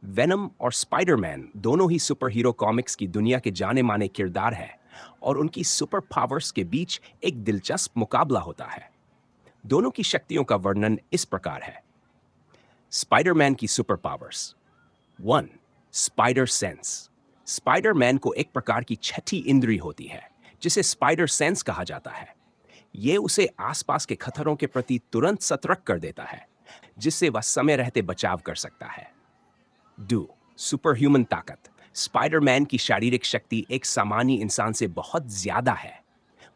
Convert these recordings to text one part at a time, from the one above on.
Venom और Spiderman दोनों ही super hero comics की दुनिया के जाने माने किरदार हैं और उनकी सुपर पावर्स के बीच एक दिलचस्प मुकाबला होता है। दोनों की शक्तियों का वर्णन इस प्रकार है। स्पाइडरमैन की super powers. 1. Spider sense. Spiderman को एक प्रकार की छठी इंद्री होती है जिसे स्पाइडर सेंस कहा जाता है। ये उसे आसपास के खतरों के प्रति तुरंत सतर्क कर देता है, जिससे वह समय रहते बचाव कर सकता है। 2. सुपर ह्यूमन ताकत। स्पाइडरमैन की शारीरिक शक्ति एक सामान्य इंसान से बहुत ज्यादा है।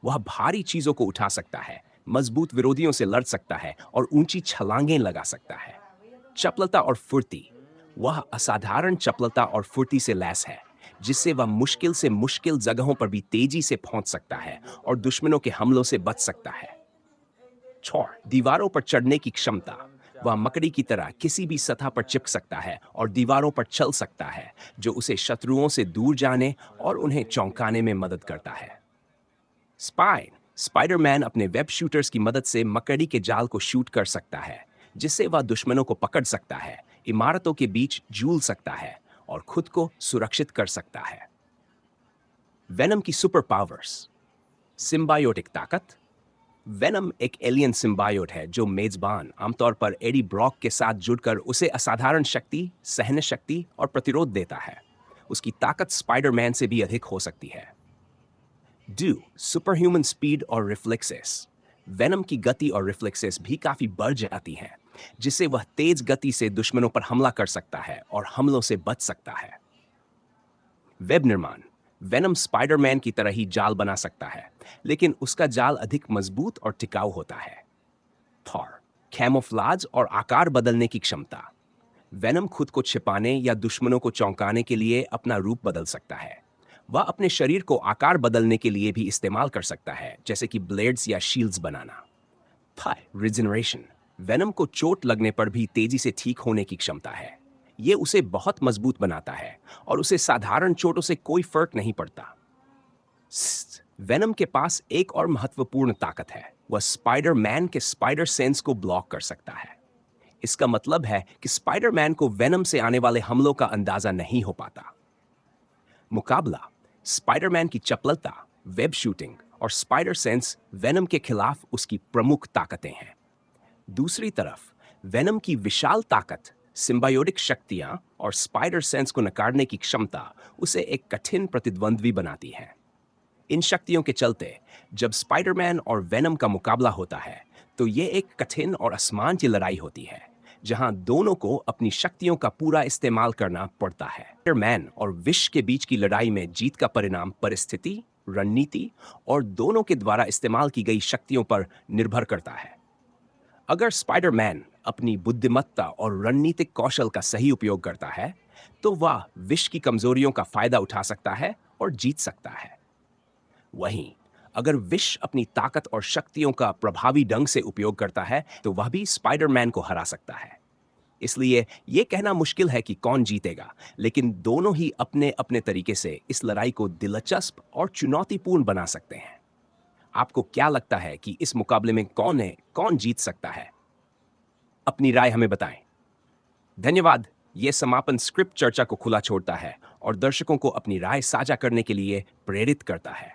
वह भारी चीजों को उठा सकता है, मजबूत विरोधियों से लड़ सकता है और ऊंची छलांगें लगा सकता है। चपलता और फुर्ती। वह असाधारण चपलता और फुर्ती से लैस है, जिससे वह मुश्किल से मुश्किल जगहों पर भी तेजी से पहुंच सकता है और दुश्मनों के हमलों से बच सकता है। 6. दीवारों पर चढ़ने की क्षमता। वह मकड़ी की तरह किसी भी सतह पर चिपक सकता है और दीवारों पर चल सकता है, जो उसे शत्रुओं से दूर जाने और उन्हें चौंकाने में मदद करता है। स्पाइन। स्पाइडरमैन अपने वेब शूटर्स की मदद से मकड़ी के जाल को शूट कर सकता है, जिससे वह दुश्मनों को पकड़ सकता है, इमारतों के बीच झूल सकता है और खुद को सुरक्षित कर सकता है। वेनम की सुपर पावर्स। सिम्बायोटिक ताकत। वेनम एक एलियन सिम्बायोट है जो मेजबान, आमतौर पर एडी ब्रॉक के साथ जुड़कर उसे असाधारण शक्ति, सहन शक्ति और प्रतिरोध देता है। उसकी ताकत स्पाइडरमैन से भी अधिक हो सकती है। 2. सुपर ह्यूमन स्पीड और रिफ्लेक्सेस। वेनम की गति और रिफ्लेक्सेस भी काफी बढ़ जाती हैं, जिससे वह तेज गति से दुश्मनों पर हमला कर सकता है और हमलों से बच सकता है। वेब निर्माण। वेनम स्पाइडरमैन की तरह ही जाल बना सकता है, लेकिन उसका जाल अधिक मजबूत और टिकाऊ होता है। थॉर। कैमोफ्लाज और आकार बदलने की क्षमता। वेनम खुद को छिपाने या दुश्मनों को चौंकाने के लिए अपना रूप बदल सकता है। वह अपने शरीर को आकार बदलने के लिए भी इस्तेमाल कर सकता है, जैसे कि ब्लेड्स या शील्ड्स बनाना। Thigh regeneration. वेनम को चोट लगने पर भी तेजी से ठीक होने की क्षमता है। ये उसे बहुत मजबूत बनाता है और उसे साधारण चोटों से कोई फर्क नहीं पड़ता। वेनम के पास एक और महत्वपूर्ण ताकत है। वह स्पाइडरमैन के स्पाइडर सेंस को ब्लॉक कर सकता है। इसका मतलब है कि स्पाइडरमैन को वेनम से आने वाले हमलों का अंदाजा नहीं हो पाता। मुकाबला। स्पाइडरमैन की चपलता, वेब शूटिंग और स्पाइडर सेंस वेनम के खिलाफ उसकी प्रमुख ताकतें हैं। दूसरी तरफ वेनम की विशाल ताकत, सिम्बायोटिक शक्तियां और स्पाइडर सेंस को नकारने की क्षमता उसे एक कठिन प्रतिद्वंद्वी बनाती है। इन शक्तियों के चलते जब स्पाइडरमैन और वेनम का मुकाबला होता है, तो ये एक कठिन और आसमान की लड़ाई होती है, जहां दोनों को अपनी शक्तियों का पूरा इस्तेमाल करना पड़ता है। स्पाइडरमैन और विश के बीच की लड़ाई में जीत का परिणाम परिस्थिति, रणनीति और दोनों के द्वारा इस्तेमाल की गई शक्तियों पर निर्भर करता है। अगर स्पाइडरमैन अपनी बुद्धिमत्ता और रणनीतिक कौशल का सही उपयोग करता है, तो वह विश की कमजोरियों का फायदा उठा सकता है और जीत सकता है। वहीं अगर विश अपनी ताकत और शक्तियों का प्रभावी ढंग से उपयोग करता है, तो वह भी स्पाइडरमैन को हरा सकता है। इसलिए यह कहना मुश्किल है कि कौन जीतेगा, लेकिन दोनों ही अपने अपने तरीके से इस लड़ाई को दिलचस्प और चुनौतीपूर्ण बना सकते हैं। आपको क्या लगता है कि इस मुकाबले में कौन जीत सकता है? अपनी राय हमें बताएं। धन्यवाद। यह समापन स्क्रिप्ट चर्चा को खुला छोड़ता है और दर्शकों को अपनी राय साझा करने के लिए प्रेरित करता है।